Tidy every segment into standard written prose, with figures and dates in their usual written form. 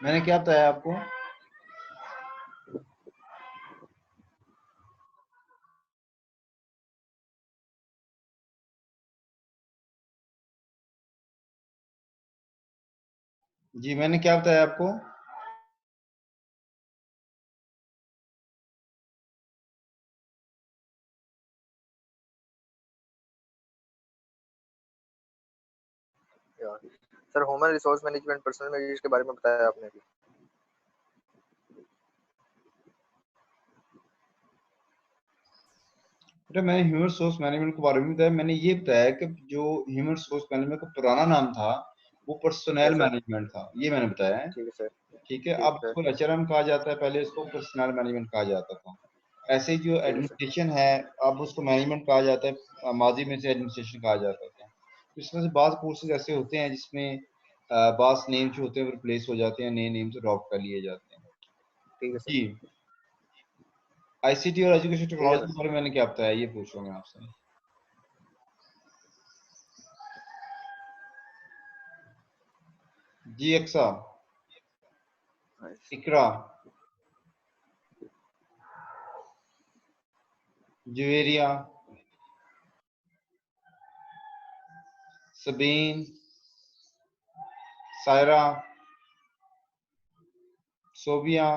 मैंने क्या बताया आपको? जी मैंने क्या बताया आपको? Sir human resource management personal management के बारे में बताया आपने अभी। बेटा मैंने ह्यूमन रिसोर्स मैनेजमेंट के बारे में बताया। मैंने ये बताया कि जो ह्यूमन रिसोर्स मैनेजमेंट का पुराना नाम था वो पर्सनल यस सर। मैनेजमेंट था, ये मैंने बताया है। ठीक है सर। ठीक है, ठीक अब है इसको एचआरएम कहा जाता है, पहले इसको पर्सनल मैनेजमेंट कहा जाता था। ऐसे ही जो ठीक है सर। एडमिनिस्ट्रेशन है अब उसको मैनेजमेंट कहा जाता है, माजी में से एडमिनिस्ट्रेशन कहा जाता था। तो इसमें से बाज़ कोर्सेज ऐसे होते हैं जिसमें बाज़ नेम जो होते हैं वो रिप्लेस हो जाते हैं, नए नेम से ड्रॉप कर लिए जाते हैं। ठीक है सर। जी, आईसीटी और एजुकेशन ठीक है टेक्नोलॉजी सर। के बारे में मैंने क्या बताया ये पूछ रहा हूँ मैं आपसे। जी अक्सा, इकरा, जुवेरिया, सबीन, सायरा, सोबिया।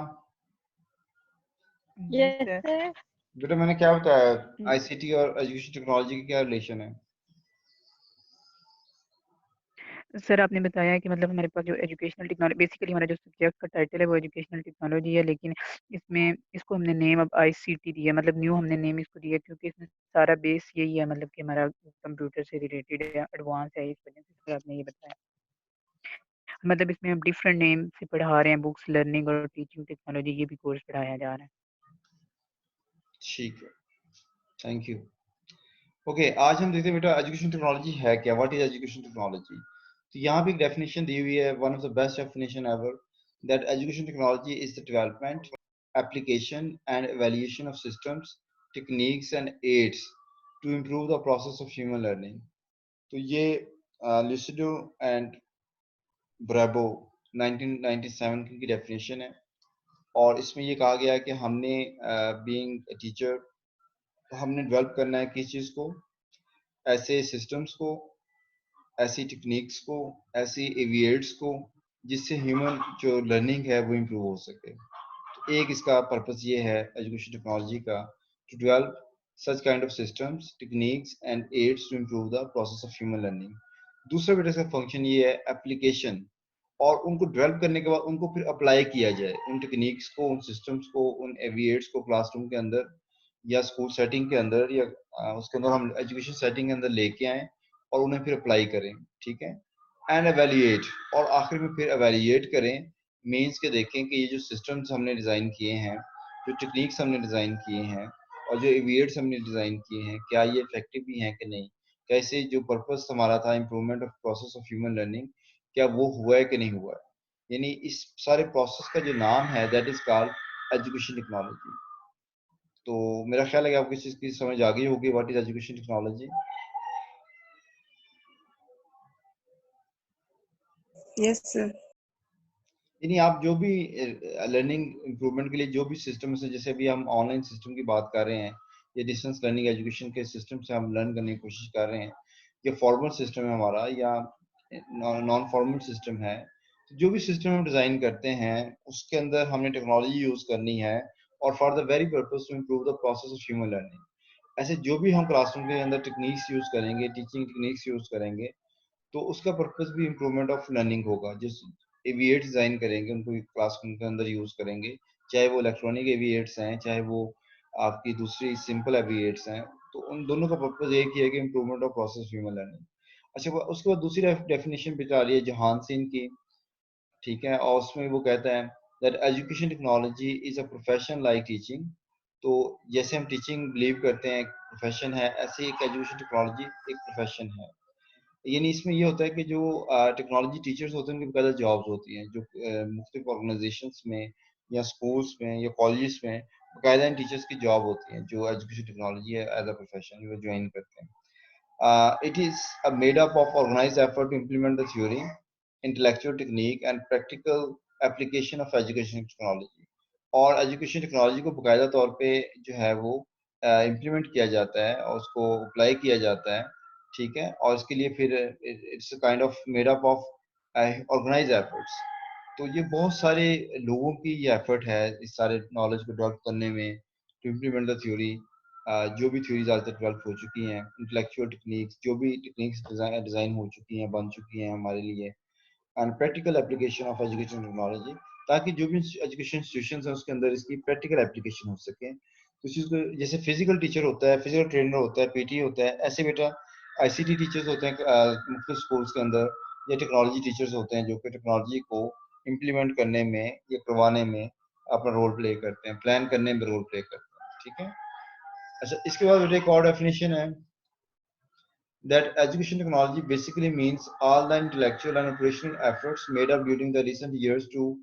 जी यस सर। सर। बेटा मैंने क्या बताया, आईसीटी और एजुकेशन टेक्नोलॉजी का क्या रिलेशन है? सर आपने बताया कि मतलब हमारे पास जो एजुकेशनल टेक्नोलॉजी, बेसिकली हमारा जो सब्जेक्ट का टाइटल है वो एजुकेशनल टेक्नोलॉजी है, लेकिन इसमें इसको हमने नेम अब आईसीटी दिया, मतलब न्यू हमने नेम इसको दिया क्योंकि इसमें सारा बेस यही है, मतलब कि हमारा कंप्यूटर से रिलेटेड है, एडवांस है, इस वजह से सर आपने ये बताया। मतलब इसमें हम डिफरेंट नेम से पढ़ा रहे हैं, बुक्स, लर्निंग और टीचिंग टेक्नोलॉजी, ये भी कोर्स पढ़ाया जा रहा है। ठीक है, थैंक यू। ओके, आज हम देखते हैं बेटा एजुकेशन टेक्नोलॉजी है क्या, व्हाट इज एजुकेशन टेक्नोलॉजी। तो यहाँ भी एक डेफिनेशन दी हुई है, one of the best definition ever, that education technology is the development, application and evaluation of systems, techniques and aids to improve the process of human learning. तो ये लिसिडो and ब्राबो 1997 की डेफिनेशन है, और इसमें ये कहा गया है कि हमने बीइंग टीचर, तो हमने डेवलप करना है किस चीज़ को, ऐसे सिस्टम्स को, ऐसी टेक्निक्स को, ऐसी एविएट्स को जिससे ह्यूमन जो लर्निंग है वो इम्प्रूव हो सके। तो एक इसका पर्पस ये है एजुकेशन टेक्नोलॉजी का, to develop such kind of systems, techniques and aids to improve the process of human learning. दूसरा बेटा इसका फंक्शन ये है एप्लीकेशन, और उनको डेवलप करने के बाद उनको फिर अप्लाई किया जाए, उन टेक्निक्स को, उन सिस्टम्स को, उन एविएट्स को क्लासरूम के अंदर या स्कूल सेटिंग के अंदर या उसके अंदर हम एजुकेशन सेटिंग के अंदर लेके आए और उन्हें फिर अप्लाई करें। ठीक है, एंड एवेल्युएट, और आखिर में फिर एवेल्युएट करें, मीन्स के देखें कि ये जो सिस्टम्स हमने डिज़ाइन किए हैं, जो टेक्निक्स हमने डिज़ाइन किए हैं और जो एविएट्स हमने डिज़ाइन किए हैं, क्या ये इफेक्टिव भी हैं कि नहीं, कैसे जो पर्पस हमारा था improvement of process of human learning, क्या वो हुआ है कि नहीं हुआ है। यानी इस सारे प्रोसेस का जो नाम है that is called education technology. तो मेरा ख्याल है कि आपको इस चीज़ की समझ आ गई होगी, what is education technology. Yes sir. यानी आप जो भी लर्निंग इम्प्रूवमेंट के लिए जो भी सिस्टम है, जैसे अभी हम ऑनलाइन सिस्टम की बात कर रहे हैं या डिस्टेंस लर्निंग एजुकेशन के सिस्टम से हम लर्न करने की कोशिश कर रहे हैं, या फॉर्मल सिस्टम है हमारा या नॉन फॉर्मल सिस्टम है, तो जो भी सिस्टम हम डिज़ाइन करते हैं उसके अंदर हमने टेक्नोलॉजी यूज़ करनी है, और for the very purpose to improve the process of human learning. ऐसे जो भी हम क्लासरूम के अंदर टेक्निक्स यूज़ करेंगे, टीचिंग टेक्निक्स यूज़ करेंगे, तो उसका पर्पस भी इम्प्रूवमेंट ऑफ लर्निंग होगा। जिस एविएट डिज़ाइन करेंगे उनको क्लासरूम के अंदर यूज़ करेंगे, चाहे वो इलेक्ट्रॉनिक एविएट्स हैं, चाहे वो आपकी दूसरी सिंपल एविएट्स हैं, तो उन दोनों का पर्पस एक ही है कि improvement of process human learning. अच्छा, उसके बाद दूसरी डेफिनेशन पे आ रही है जहान सिंह की। ठीक है, और उसमें वो कहता है that education technology is a profession like teaching. तो जैसे हम टीचिंग बिलीव करते हैं प्रोफेशन है, ऐसे एक एजुकेशन टेक्नोलॉजी एक प्रोफेशन है। यानी इसमें ये होता है कि जो टेक्नोलॉजी टीचर्स होते हैं उनकी बकायदा जॉब्स होती हैं, जो मुख्तलिफ ऑर्गेनाइजेशंस में या स्कूल्स में या कॉलेजेस में बकायदा इन टीचर्स की जॉब होती है जो एजुकेशन टेक्नोलॉजी है एज अ प्रोफेशन वो ज्वाइन करते हैं। It is made up of organized effort to implement the theory, intellectual technique, and practical application of education technology, और एजुकेशन टेक्नोलॉजी को बाकायदा तौर पे जो है वो इम्प्लीमेंट किया जाता है और उसको अप्लाई किया जाता है, ठीक है। और इसके लिए फिर it's kind of made up of organise efforts. तो ये बहुत सारे लोगों की ये एफर्ट है इस सारे नॉलेज को डेवलप करने में, टू इम्प्लीमेंट द थ्योरी। जो भी थ्योरीज आज तक डेवलप हो चुकी हैं, इंटेलेक्चुअल टेक्निक्स, जो भी टेक्निक्स डिज़ाइन हो चुकी हैं, बन चुकी हैं हमारे लिए, and practical application of education technology, ताकि जो भी एजुकेशन इंस्टीट्यूशंस हैं उसके अंदर इसकी प्रैक्टिकल एप्लीकेशन हो सके। तो इस चीज़ को, जैसे फिजिकल टीचर होता है, फिजिकल ट्रेनर होता है, पीटी होता है, ऐसे बेटा आईसीटी टीचर्स होते हैं मुख्तलिफ स्कूल्स के अंदर, या टेक्नोलॉजी टीचर्स होते हैं जो कि टेक्नोलॉजी को इम्प्लीमेंट करने में या करवाने में अपना रोल प्ले करते हैं, प्लान करने में रोल प्ले करते हैं, ठीक है। अच्छा, इसके बाद बेटा एक और डेफिनेशन है that education technology basically means all the intellectual and operational efforts made up during the recent years to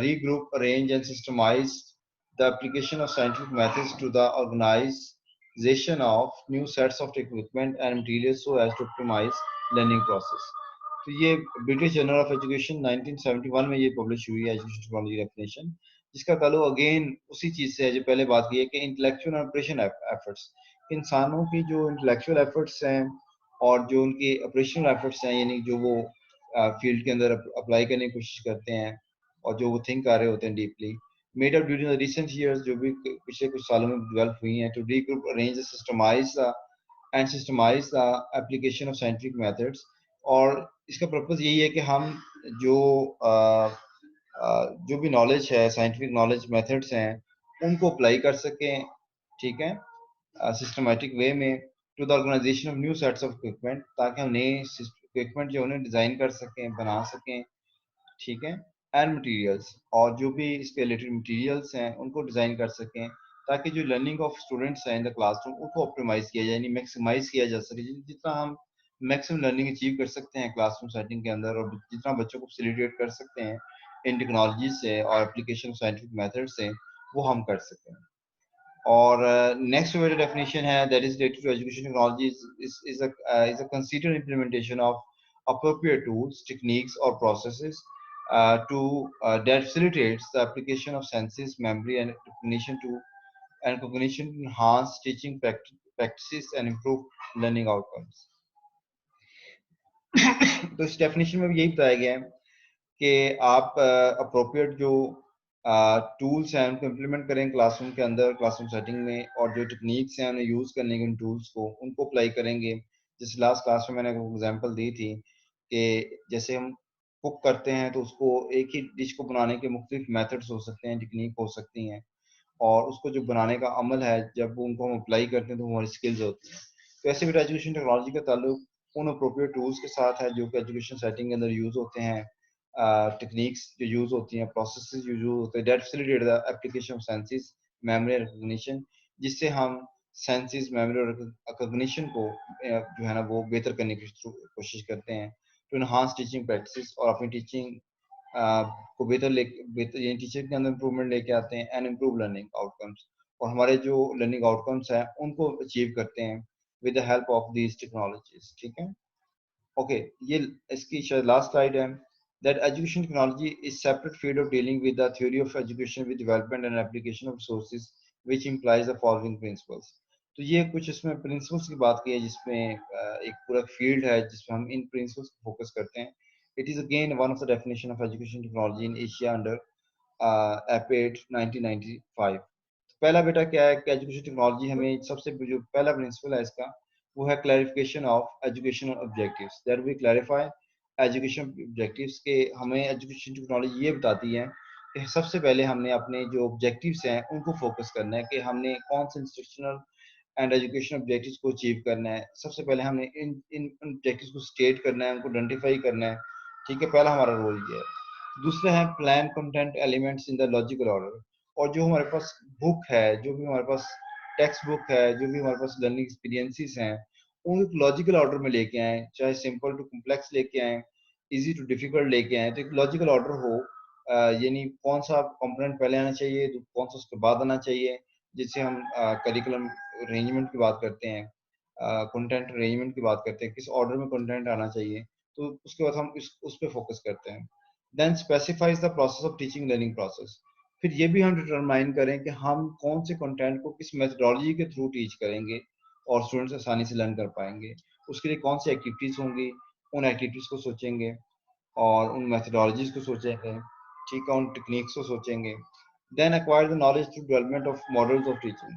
regroup, arrange, and systemize the application of scientific methods to the organization of new sets of equipment and materials so as to optimize learning process. तो ये British journal of education 1971 में ये publish हुई है, education technology definition, जिसका ताल्लुक again उसी चीज से है जो पहले बात की है कि इंटेलेक्चुअल एंड ऑपरेशन एफर्ट्स, इंसानों की जो इंटेलेक्चुअल एफर्ट्स हैं और जो उनके ऑपरेशनल एफर्ट्स हैं, यानी जो वो फील्ड के अंदर अप्लाई करने की कोशिश करते हैं और जो वो थिंक कर रहे होते हैं deeply, made up during the recent years, जो भी पिछले कुछ सालों में डेवलप हुई हैं, to regroup, arrange, systematise the application of scientific methods. और इसका पर्पस यही है कि हम जो जो भी नॉलेज है, साइंटिफिक नॉलेज मेथड्स हैं, उनको अप्लाई कर सकें, ठीक है, सिस्टमेटिक वे में, to the organization of new sets of equipment, ताकि हम नए इक्विपमेंट जो उन्हें डिजाइन कर सकें, बना सकें, ठीक है, एंड मटेरियल्स, और जो भी इसके रिलेटेड मटेरियल्स हैं उनको डिजाइन कर सकें, ताकि जो लर्निंग ऑफ स्टूडेंट्स हैं इन द क्लासरूम उनको ऑप्टिमाइज किया जाए, यानी मैक्सिमाइज किया जा सके, जितना हम मैक्सिमम लर्निंग अचीव कर सकते हैं क्लासरूम सेटिंग के अंदर, और जितना बच्चों को फैसिलिटेट कर सकते हैं इन टेक्नोलॉजी से और एप्लीकेशन साइंटिफिक मेथड से, वो हम कर सकें। और नेक्स्ट मेरा डेफिनेशन है that is related to education technology is a considered implementation of appropriate tools, techniques, or processes to that facilitates the application of senses, memory, and cognition to enhance teaching practices and improve learning outcomes. तो इस definition में भी यही बताया गया है कि आप अप्रोप्रिएट जो टूल्स हैं उनको इम्प्लीमेंट करें क्लासरूम के अंदर, क्लासरूम सेटिंग में, और जो टेक्निक्स हैं उन्हें यूज़ करने के, उन टूल्स को उनको अप्लाई करेंगे। जैसे लास्ट क्लास में मैंने एग्जांपल दी थी कि जैसे हम कुक करते हैं तो उसको एक ही डिश को बनाने के मुख्तलिफ मेथड्स हो सकते हैं, टेक्निक हो सकती हैं, और उसको जो बनाने का अमल है जब उनको हम अप्लाई करते हैं तो हमारी स्किल्स होती हैं। तो ऐसे भी एजुकेशन टेक्नोलॉजी का ताल्लुक उन अप्रोप्रिएट टूल्स के साथ है जो कि एजुकेशन सेटिंग के अंदर यूज़ होते हैं, टेक्निक्स जो यूज़ होती हैं, प्रोसेसेस जो यूज़ होते हैं, that facilitate the application of senses, memory and recognition, जिससे हम सेंसेस, मेमोरी और रिकॉग्निशन को जो है ना वो बेहतर करने की कोशिश करते हैं, टू एनहांस टीचिंग प्रैक्टिस, और अपनी टीचिंग को बेहतर यानी टीचर के अंदर इंप्रूवमेंट लेके आते हैं, एंड इम्प्रूव लर्निंग आउटकम्स, और हमारे जो लर्निंग आउटकम्स हैं उनको अचीव करते हैं with the help of these technologies, ठीक है। ओके, ये इसकी शायद लास्ट स्लाइड है। That education technology is separate field of dealing with the theory of education with development and application of resources, which implies the following principles. तो ये कुछ इसमें प्रिंसिपल्स की बात की है, जिसमें एक पूरा फील्ड है जिसमें हम इन प्रिंसिपल्स को फोकस करते हैं। It is again one of the definition of education technology in Asia under APET 1995. पहला बेटा क्या है कि एजुकेशन टेक्नोलॉजी हमें सबसे जो पहला प्रिंसिपल है इसका, वो है clarification of educational objectives, that we clarify education objectives के। हमें एजुकेशन टेक्नोलॉजी ये बताती है कि सबसे पहले हमने अपने जो ऑब्जेक्टिव्स हैं उनको फोकस करना है, कि हमने कौन से इंस्ट्रक्शनल एंड एजुकेशन ऑब्जेक्टिव्स को अचीव करना है। सबसे पहले हमने इन इन ऑब्जेक्टिव्स को स्टेट करना है, उनको आइडेंटिफाई करना है, ठीक है, पहला हमारा रोल ये है। दूसरा है plan content elements in the logical order, और जो हमारे पास बुक है, जो भी हमारे पास टेक्स्ट बुक है, जो भी हमारे पास लर्निंग एक्सपीरियंसेस हैं, उनको लॉजिकल ऑर्डर में लेके आए, चाहे सिंपल टू कॉम्प्लेक्स लेके आए, इजी टू डिफिकल्ट लेके आए, तो एक लॉजिकल ऑर्डर हो, यानी कौन सा कंपोनेंट पहले आना चाहिए तो कौन सा उसके बाद आना चाहिए, जिससे हम करिकुलम अरेंजमेंट की बात करते हैं, कंटेंट अरेंजमेंट की बात करते हैं, किस ऑर्डर में कंटेंट आना चाहिए, तो उसके बाद हम उस पर फोकस करते हैं। Then specifies the process of teaching learning process. फिर ये भी हम डिटरमाइन करें कि हम कौन से कंटेंट को किस मेथडोलॉजी के थ्रू टीच करेंगे और स्टूडेंट्स आसानी से लर्न कर पाएंगे। उसके लिए कौन सी एक्टिविटीज होंगी, उन एक्टिविटीज को सोचेंगे और उन मेथडोलॉजीज को सोचेंगे, ठीक है, उन टेक्निक्स को सोचेंगे। Then acquire the knowledge through development of models of teaching.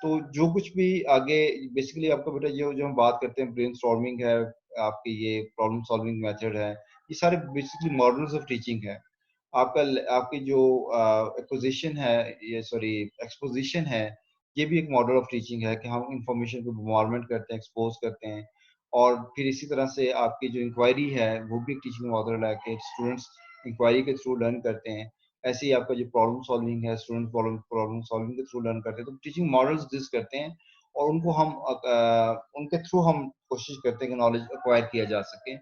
तो जो कुछ भी आगे बेसिकली आपका बेटा जो जो हम बात करते हैं, ब्रेनस्टॉर्मिंग है, आपकी ये प्रॉब्लम सॉल्विंग मेथड है, ये सारे बेसिकली मॉडल्स ऑफ टीचिंग है। आपका आपकी जो एक्विजिशन है, ये सॉरी एक्सपोजिशन है, ये भी एक मॉडल ऑफ टीचिंग है कि हम इंफॉर्मेशन को बॉम्बार्डमेंट करते हैं, एक्सपोज करते हैं। और फिर इसी तरह से आपकी जो इंक्वायरी है वो भी एक टीचिंग मॉडल है कि स्टूडेंट्स इंक्वायरी के थ्रू लर्न करते हैं। ऐसे ही आपका जो प्रॉब्लम सॉल्विंग है, स्टूडेंट प्रॉब्लम सॉल्विंग के थ्रू लर्न करते हैं। तो टीचिंग मॉडल्स दिस करते हैं और उनको हम उनके थ्रू हम कोशिश करते हैं कि नॉलेज एक्वायर किया जा सके,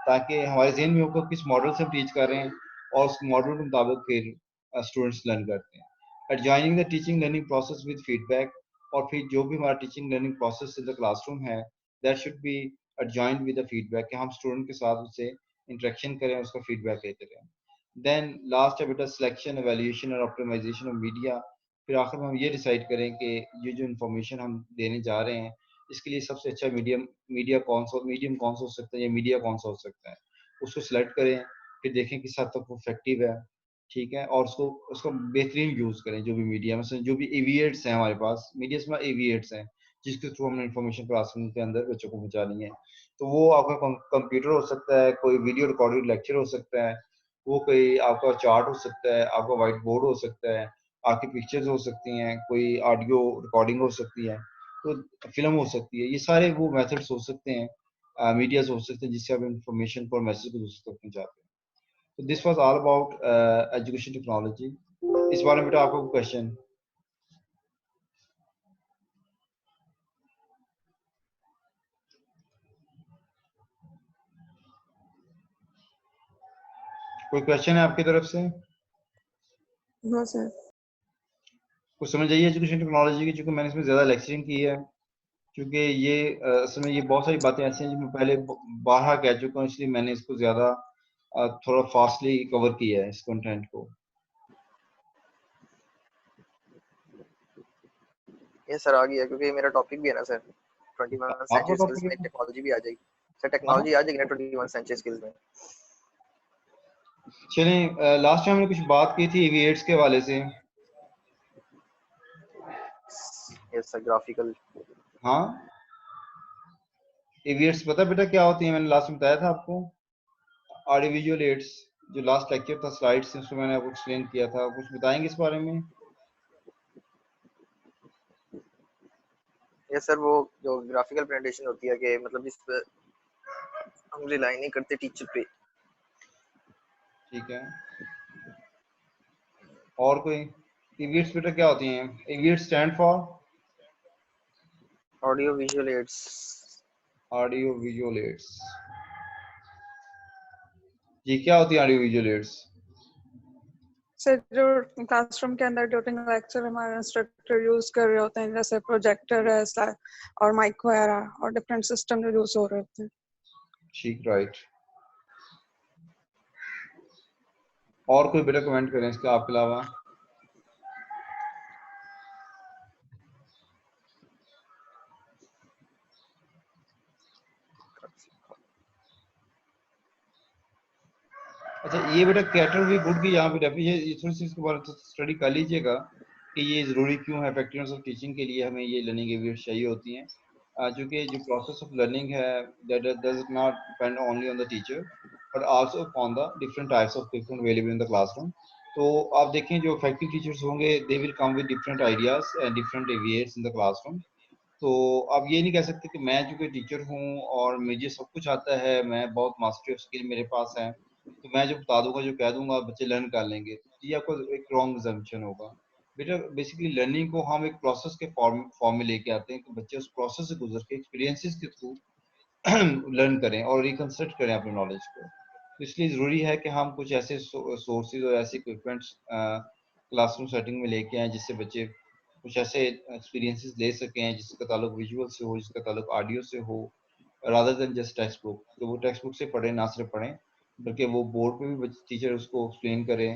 ताकि हमारे जहन में होगा किस मॉडल से हम टीच कर रहे हैं और उस मॉडल के मुताबिक फिर स्टूडेंट्स लर्न करते हैं। Adjoining the teaching learning process with feedback. और फिर जो भी हमारा teaching learning process in the classroom है, that should be adjoined with the feedback, कि हम स्टूडेंट के साथ उससे इंटरेक्शन करें, उसका फीडबैक लेते रहें। देन लास्ट है बेटा सिलेक्शन, एवेल्यूएशन और ऑप्टिमाइजेशन ऑफ मीडिया। फिर आखिर में हम ये डिसाइड करें कि ये जो इन्फॉर्मेशन हम देने जा रहे हैं, इसके लिए सबसे अच्छा मीडियम कौन सा हो सकता है या मीडिया कौन सा हो सकता है, उसको सिलेक्ट करें। फिर देखें किस हद तक वो इफेक्टिव है, ठीक है, और उसको उसको बेहतरीन यूज करें। जो भी मीडिया में जो भी एविएट्स हैं हमारे पास, मीडिया में एविएट्स हैं जिसके थ्रू हमने इन्फॉर्मेशन क्लासरूम के अंदर बच्चों को पहुंचानी है। तो वो आपका कंप्यूटर हो सकता है, कोई वीडियो रिकॉर्डेड लेक्चर हो सकता है, वो कोई आपका चार्ट हो सकता है, आपका व्हाइट बोर्ड हो सकता है, आपकी पिक्चर्स हो सकती हैं, कोई ऑडियो रिकॉर्डिंग हो सकती है, तो फिल्म हो सकती है। ये सारे वो मेथड्स हो सकते हैं, मीडियाज हो सकते हैं जिससे आप इंफॉर्मेशन को, मैसेज को दूसरे तक पहुंचाते हैं। तो this was all about education technology. इस बारे में बेटा आपका कोई क्वेश्चन? कोई क्वेश्चन है आपकी तरफ से? No sir. कुछ समझ आइए एजुकेशन टेक्नोलॉजी की, क्योंकि मैंने इसमें ज्यादा लेक्चरिंग की है, क्योंकि ये असल में ये बहुत सारी बातें ऐसी हैं जो मैं पहले बारहा कह चुका हूँ, इसलिए मैंने इसको ज्यादा थोड़ा फास्टली कवर किया है इस कंटेंट को। ये सर आ गया क्योंकि मेरा टॉपिक भी है ना सर, 21 आपका सेंचुरी स्किल्स टॉपिक में है? टेक्नोलॉजी भी आ जाएगी सर, हाँ, टेक्नोलॉजी आ जाएगी ना 21 सेंचुरी स्किल्स में। चलें, लास्ट टाइम हमने कुछ बात की थी एविएट्स के हवाले से। Yes sir, graphical. हाँ, एविएट्स पता बेटा क्या होती है? मैंने लास्ट में बताया था आपको, ऑडियो विजुअल एड्स। जो लास्ट लेक्चर था, स्लाइड्स उसमें मैंने आपको एक्सप्लेन किया था। कुछ बताएंगे इस बारे में? यस सर, वो जो ग्राफिकल प्रेजेंटेशन होती है कि मतलब जिस पे हम रिलाई नहीं करते टीचर पे। ठीक है, और कोई? एविएट्स बेटा क्या होती हैं? AV aids stand for audio visual aids. Audio visual aids. जी, क्या होती है ऑडियो विजुअल एड्स? सर जो क्लासरूम के अंदर ड्यूरिंग लेक्चर हमारे इंस्ट्रक्टर यूज कर रहे होते हैं, जैसे प्रोजेक्टर है और माइक वगैरह और डिफरेंट सिस्टम जो यूज हो रहे होते हैं। ठीक, राइट। और कोई बेटा कमेंट करें इसका आपके अलावा? अच्छा, ये बेटा कैटर भी गुड की यहाँ पे ये थोड़ी सी इसके बारे में स्टडी कर लीजिएगा कि ये जरूरी क्यों है। इफेक्टिवनेस ऑफ टीचिंग के लिए हमें ये लर्निंग एविडेंस चाहिए होती हैं, क्योंकि जो प्रोसेस ऑफ लर्निंग है that does not depend only on the teacher but also on the different types of people available in the classroom. तो आप देखें जो इफेक्टिव टीचर्स होंगे they will come with different ideas and different AV aids in the classroom. तो आप ये नहीं कह सकते कि मैं चूंकि टीचर हूँ और मुझे सब कुछ आता है, मैं बहुत मास्टरी ऑफ स्किल मेरे पास है, तो मैं जो बता दूंगा, जो कह दूंगा, बच्चे लर्न कर लेंगे। ये आपको एक रॉन्ग assumption होगा। बेटा बेसिकली लर्निंग को हम एक प्रोसेस के फॉर्म में लेके आते हैं कि बच्चे उस प्रोसेस से गुजर के एक्सपीरियंसेस के थ्रू लर्न करें और रिकंस्ट्रक्ट करें अपने नॉलेज को। तो इसलिए ज़रूरी है कि हम कुछ ऐसे सोर्सेज और ऐसे इक्विपमेंट्स क्लासरूम सेटिंग में लेके आए जिससे बच्चे कुछ ऐसे एक्सपीरियंसेस ले सकें जिसका ताल्लुक विजुअल से हो, जिसका ताल्लुक ऑडियो से हो, rather than just text book. तो वो टेक्स्ट बुक से पढ़ें, ना सिर्फ पढ़ें, बल्कि वो बोर्ड पे भी टीचर उसको एक्सप्लेन करे,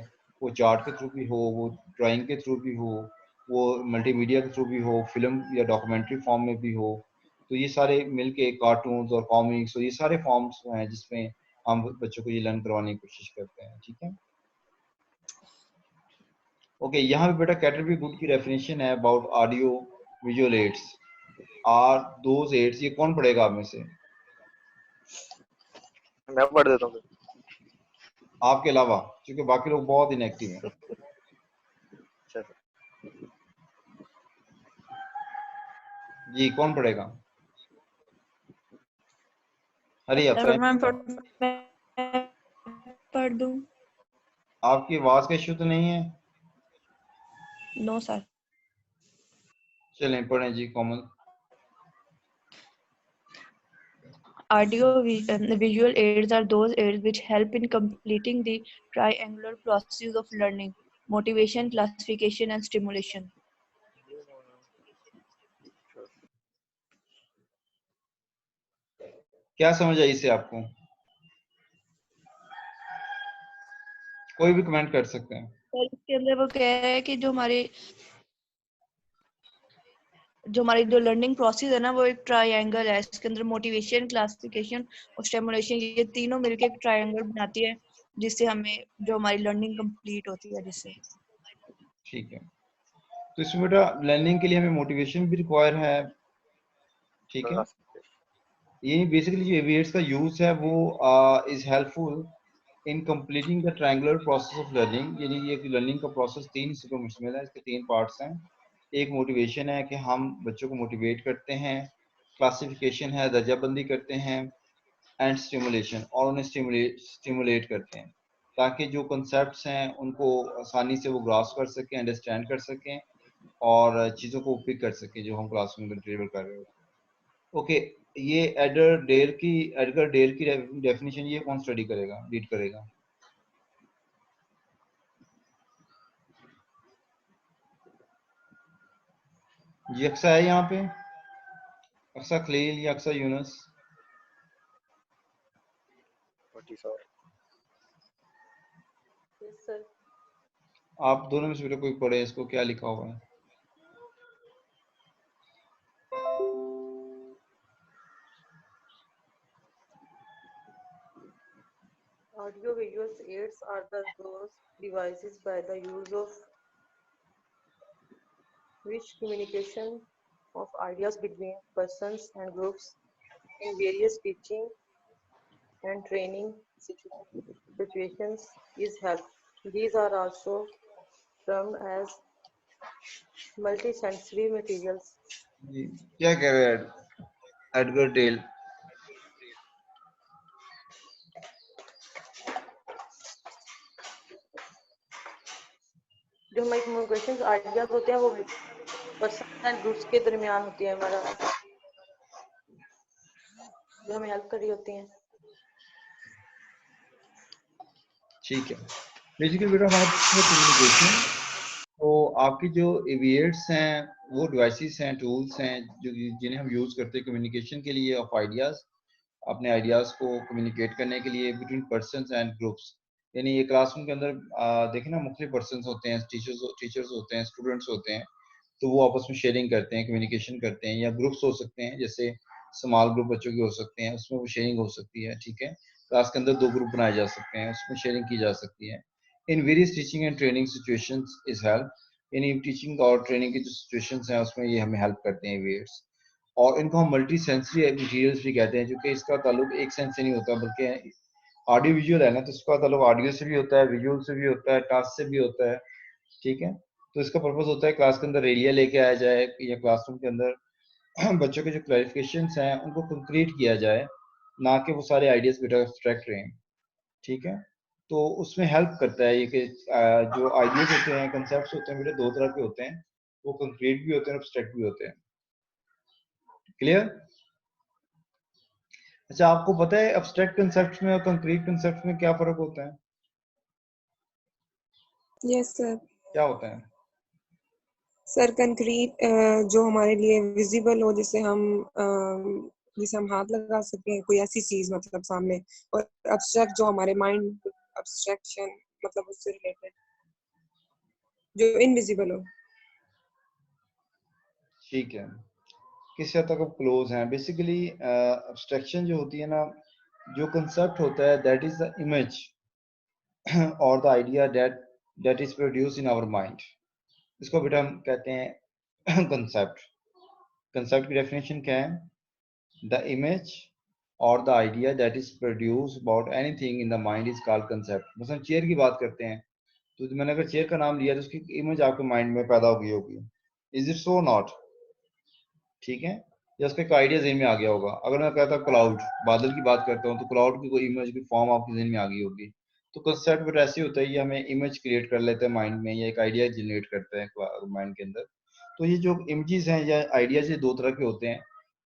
वो चार्ट के थ्रू भी हो, वो ड्राइंग के थ्रू भी हो, वो मल्टीमीडिया के थ्रू भी हो, फिल्म या डॉक्यूमेंट्री फॉर्म में भी हो। तो ये सारे मिलके कार्टून्स और कॉमिक्स और ये सारे फॉर्म्स हैं जिसमें हम बच्चों को ये लर्न करवाने की कोशिश करते हैं। ठीक है, ओके। यहाँ पे बेटा कैटरबी गुड की डेफिनेशन है about audio visual aids are those aids. ये कौन पढ़ेगा आप में से? मैं पढ़ देता हूँ। आपके अलावा, क्योंकि बाकी लोग बहुत इनएक्टिव हैं। अच्छा जी, कौन पढ़ेगा? हरी आप सर मैं पढ़ दूं? आपकी आवाज का इश्यू तो नहीं है? No sir. चलें पढ़ें जी कोमल। Audio visual aids are those aids which help in completing the triangular process of learning, motivation, classification, and stimulation. क्या समझ आई इससे आपको? कोई भी कमेंट कर सकते हैं। और इसके अंदर वो कह रहा है कि जो हमारी जो लर्निंग प्रोसेस है ना, वो एक ट्रायंगल है। इसके अंदर मोटिवेशन, क्लासिफिकेशन और स्टिमुलेशन, ये तीनों मिलके एक ट्रायंगल बनाती है, जिससे हमें जो हमारी लर्निंग कंप्लीट होती है जिससे। ठीक है, तो इसमें बेटा लर्निंग के लिए हमें मोटिवेशन भी रिक्वायर है। ठीक है, ये बेसिकली जो एविएट्स का यूज है वो is helpful in completing the triangular process of learning. यानी ये लर्निंग का प्रोसेस 3 हिस्सों में मुश्तमिल है, इसके 3 पार्ट्स हैं। एक मोटिवेशन है कि हम बच्चों को मोटिवेट करते हैं, क्लासिफिकेशन है दर्जाबंदी करते हैं, एंड स्टिमुलेशन और उन्हें स्टिमुलेट करते हैं ताकि जो कॉन्सेप्ट्स हैं उनको आसानी से वो ग्रास्प कर सकें, अंडरस्टैंड कर सकें और चीज़ों को पिक कर सकें जो हम क्लासरूम में डिलीवर कर रहे हो। ओके, ये एडगर डेल की डेफिनेशन ये कौन स्टडी करेगा, रीड करेगा? ये अक्सा है यहाँ पे, अक्सा खलील या अक्सा यूनस? आप दोनों में से बेटा कोई पढ़े इसको, क्या लिखा हुआ है? Audio visual aids are those devices by the use of which communication of ideas between persons and groups in various teaching and training situations is helped. These are also termed as multisensory materials. जी, क्या कह रहे हैं Edgar del? जो हमारी communication ideas होते हैं वो person and groups के दरमियान होती है, हमारा जो हमें हेल्प कर रही होती हैं। ठीक है, बेसिकली बेटा हमारे पास कम्युनिकेशन, तो आपकी जो एविएट्स हैं वो डिवाइसेस हैं, टूल्स हैं जो जिन्हें हम यूज़ करते हैं कम्युनिकेशन के लिए ऑफ आइडियाज़, अपने आइडियाज़ को कम्युनिकेट करने के लिए बिटवीन पर्सन्स एंड ग्रुप्स। यानी ये क्लासरूम के अंदर देखें ना, मुख्तलिफ पर्सन्स होते हैं, टीचर्स होते हैं, स्टूडेंट्स होते हैं, तो वो आपस में शेयरिंग करते हैं, कम्युनिकेशन करते हैं। या ग्रुप्स हो सकते हैं, जैसे स्मॉल ग्रुप बच्चों के हो सकते हैं, उसमें वो शेयरिंग हो सकती है। ठीक है, क्लास के अंदर 2 ग्रुप बनाए जा सकते हैं, उसमें शेयरिंग की जा सकती है। In various teaching and training situations is help, यानी टीचिंग और ट्रेनिंग की जो सिचुएशंस हैं उसमें ये हमें हेल्प करते हैं वेयर्स। और इनको हम मल्टी सेंसरी मटीरियल्स भी कहते हैं, क्योंकि इसका ताल्लुक एक सेंस से नहीं होता, बल्कि ऑडियो विजुअल है ना, तो इसका ताल्लुक ऑडियो से भी होता है, विजुअल से भी होता है, टास्क से भी होता है। ठीक है, तो इसका पर्पस होता है क्लास के अंदर एरिया लेके आया जाए या क्लासरूम के अंदर बच्चों के जो क्लैरिफिकेशंस हैं उनको कंक्रीट किया जाए, ना कि वो सारे आइडियाज बेटा एब्स्ट्रैक्ट रहें। ठीक है, तो उसमें हेल्प करता है ये कि जो आइडियाज होते हैं, कंसेप्ट्स होते हैं बेटा 2 तरह के होते हैं, वो कंक्रीट भी होते हैं और एब्स्ट्रैक्ट भी होते हैं। क्लियर? अच्छा, आपको पता है एब्स्ट्रैक्ट कंसेप्ट्स में और कंक्रीट कंसेप्ट्स में क्या फर्क होता है? Yes sir. क्या होता है? सर कंक्रीट जो हमारे लिए विजिबल हो, जिसे हम जिसे हम हाथ लगा सकें, कोई ऐसी चीज मतलब सामने, और एब्स्ट्रैक्ट जो हमारे माइंड एब्स्ट्रैक्शन मतलब उससे रिलेटेड जो इनविजिबल हो। ठीक है, किस हद तक अब क्लोज हैं। बेसिकली एब्स्ट्रैक्शन जो होती है ना, जो कंसेप्ट होता है दैट इज द इमेज और the idea that is produce in our mind, इसको बेटा हम कहते हैं कंसेप्ट। कंसेप्ट की डेफिनेशन क्या है? द इमेज और the idea that is produce about anything in the mind is called concept. मतलब चेयर की बात करते हैं, तो मैंने अगर चेयर का नाम लिया तो उसकी इमेज आपके माइंड में पैदा हो गई होगी। Is it so not? ठीक है, या उसका एक आइडिया जहन में आ गया होगा। अगर मैं कहता हूँ क्लाउड, बादल की बात करता हूँ, तो क्लाउड की कोई इमेज की फॉर्म आपके जहन में आ गई होगी। तो कंसेप्ट बट ऐसे होता है, ये हमें इमेज क्रिएट कर लेते हैं माइंड में, या एक आइडिया जनरेट करते हैं माइंड के अंदर। तो ये जो इमेजेस हैं या आइडियाज, ये दो तरह के होते हैं।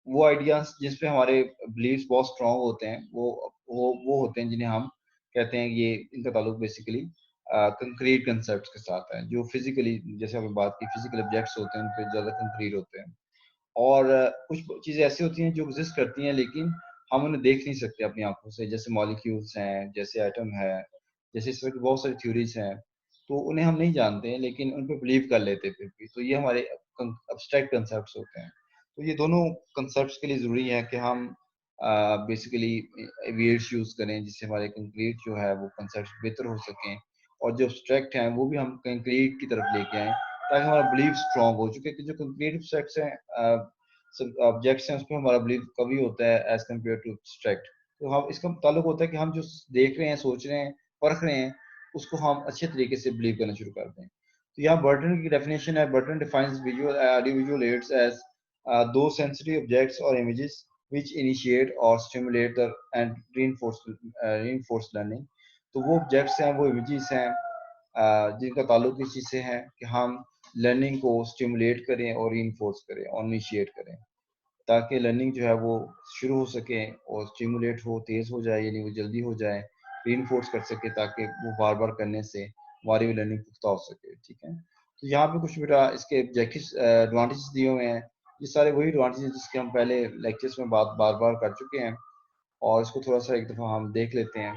वो आइडियाज जिसपे हमारे बिलीव्स बहुत स्ट्रांग होते हैं, वो होते हैं जिन्हें हम कहते हैं, ये इनका ताल्लुक बेसिकली कंक्रीट कंसेप्ट के साथ है। जो फिजिकली, जैसे हमने बात की, फिजिकल ऑब्जेक्ट्स होते हैं, उन पे ज़्यादा कंक्रीट होते हैं। और कुछ चीज़ें ऐसी होती हैं जो एग्जिस्ट करती हैं, लेकिन हम उन्हें देख नहीं सकते अपनी आंखों से, जैसे मॉलिक्यूल्स हैं, जैसे एटम है, जैसे इस तरह की बहुत सारी थ्योरीज हैं। तो उन्हें हम नहीं जानते हैं, लेकिन उन पर बिलीव कर लेते हैं फिर भी। तो ये हमारे अब्स्ट्रैक्ट कंसेप्ट्स होते हैं। तो ये दोनों कंसेप्ट्स के लिए ज़रूरी है कि हम बेसिकली वर्ड्स यूज़ करें, जिससे हमारे कंक्रीट जो है वो कंसेप्ट बेहतर हो सकें, और जो अब्स्ट्रैक्ट हैं वो भी हम कंक्रीट की तरफ लेके आएँ, ताकि हमारा बिलीव स्ट्रॉन्ग हो। चूँकि जो कंक्रीट अब्स्ट्रैक्ट्स हैं, ऑब्जेक्ट्स हैं, उसमें हमारा बिलीव कभी होता है एज कम्पेयर टू एब्स्ट्रैक्ट। तो हम, इसका ताल्लुक होता है कि हम जो देख रहे हैं, सोच रहे हैं, परख रहे हैं, उसको हम अच्छे तरीके से बिलीव करना शुरू कर दें। तो यहाँ बर्टन की डेफिनेशन है, Burton defines visual audiovisual aids as दो सेंसिटिव ऑब्जेक्ट्स और images which initiate or stimulate the and reinforce learning। तो वो ऑब्जेक्ट्स हैं, वो इमेजेस हैं जिनका ताल्लुक इस चीज़ से है कि हम लर्निंग को स्टिमुलेट करें और रीइंफोर्स करें और इनिशिएट करें, ताकि लर्निंग जो है वो शुरू हो सके और स्टिमुलेट हो, तेज़ हो जाए, यानी वो जल्दी हो जाए, रीइंफोर्स कर सके, ताकि वो बार बार करने से हमारी भी लर्निंग पुख्ता हो सके। ठीक है, तो यहाँ पे कुछ बेटा इसके एडवांटेजेस दिए हुए हैं। ये सारे वही एडवांटेजेस जिसके हम पहले लेक्चर्स में बात बार बार कर चुके हैं, और इसको थोड़ा सा एक दफ़ा हम देख लेते हैं।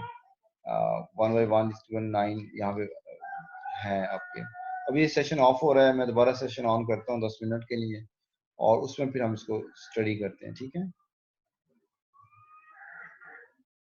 1/1:9 यहाँ पे है आपके। अभी ये सेशन ऑफ हो रहा है, मैं दोबारा सेशन ऑन करता हूँ 10 मिनट के लिए, और उसमें फिर हम इसको स्टडी करते हैं। ठीक है।